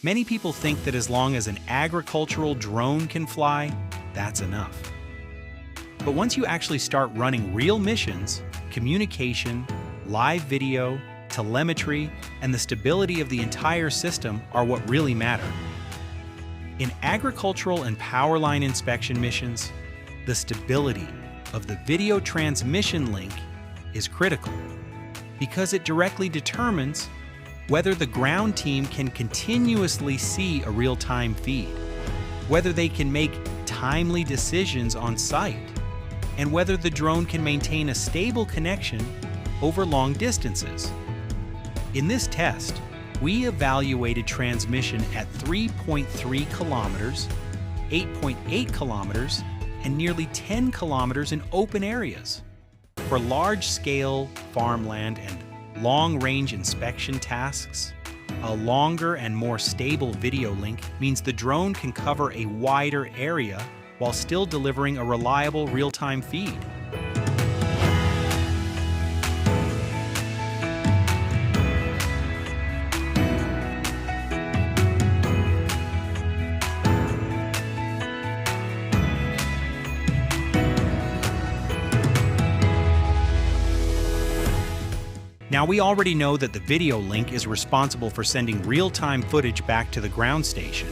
Many people think that as long as an agricultural drone can fly, that's enough. But once you actually start running real missions, communication, live video, telemetry, and the stability of the entire system are what really matter. In agricultural and power line inspection missions, the stability of the video transmission link is critical because it directly determines whether the ground team can continuously see a real-time feed, whether they can make timely decisions on site, and whether the drone can maintain a stable connection over long distances. In this test, we evaluated transmission at 3.3 kilometers, 8.8 kilometers, and nearly 10 kilometers in open areas. For large-scale farmland and long-range inspection tasks, a longer and more stable video link means the drone can cover a wider area while still delivering a reliable real-time feed. Now, we already know that the video link is responsible for sending real-time footage back to the ground station.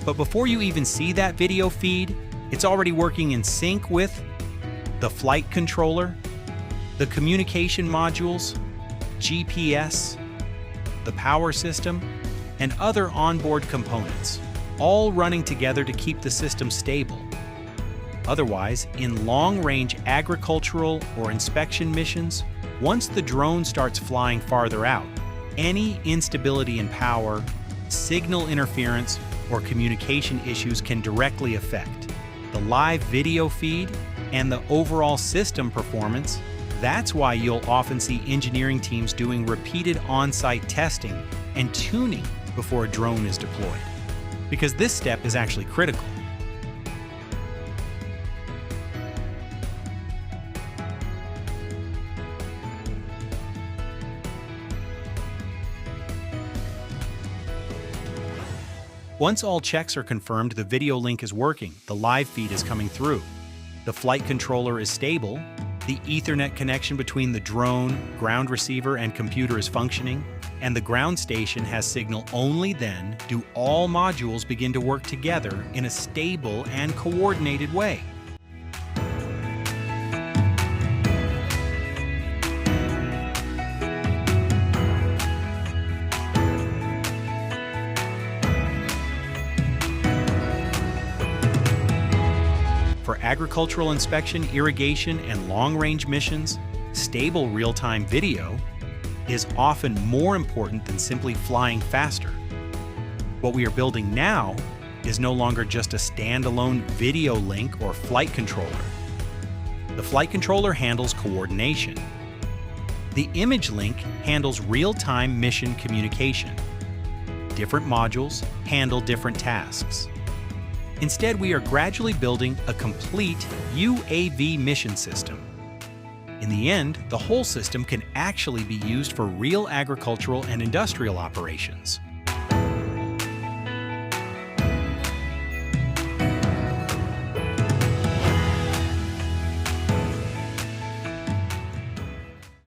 But before you even see that video feed, it's already working in sync with the flight controller, the communication modules, GPS, the power system, and other onboard components, all running together to keep the system stable. Otherwise, in long-range agricultural or inspection missions, once the drone starts flying farther out, any instability in power, signal interference, or communication issues can directly affect the live video feed and the overall system performance. That's why you'll often see engineering teams doing repeated on-site testing and tuning before a drone is deployed, because this step is actually critical. Once all checks are confirmed, the video link is working, the live feed is coming through, the flight controller is stable, the Ethernet connection between the drone, ground receiver, and computer is functioning, and the ground station has signal. Only then do all modules begin to work together in a stable and coordinated way. For agricultural inspection, irrigation, and long-range missions, stable real-time video is often more important than simply flying faster. What we are building now is no longer just a standalone video link or flight controller. The flight controller handles coordination. The image link handles real-time mission communication. Different modules handle different tasks. Instead, we are gradually building a complete UAV mission system. In the end, the whole system can actually be used for real agricultural and industrial operations.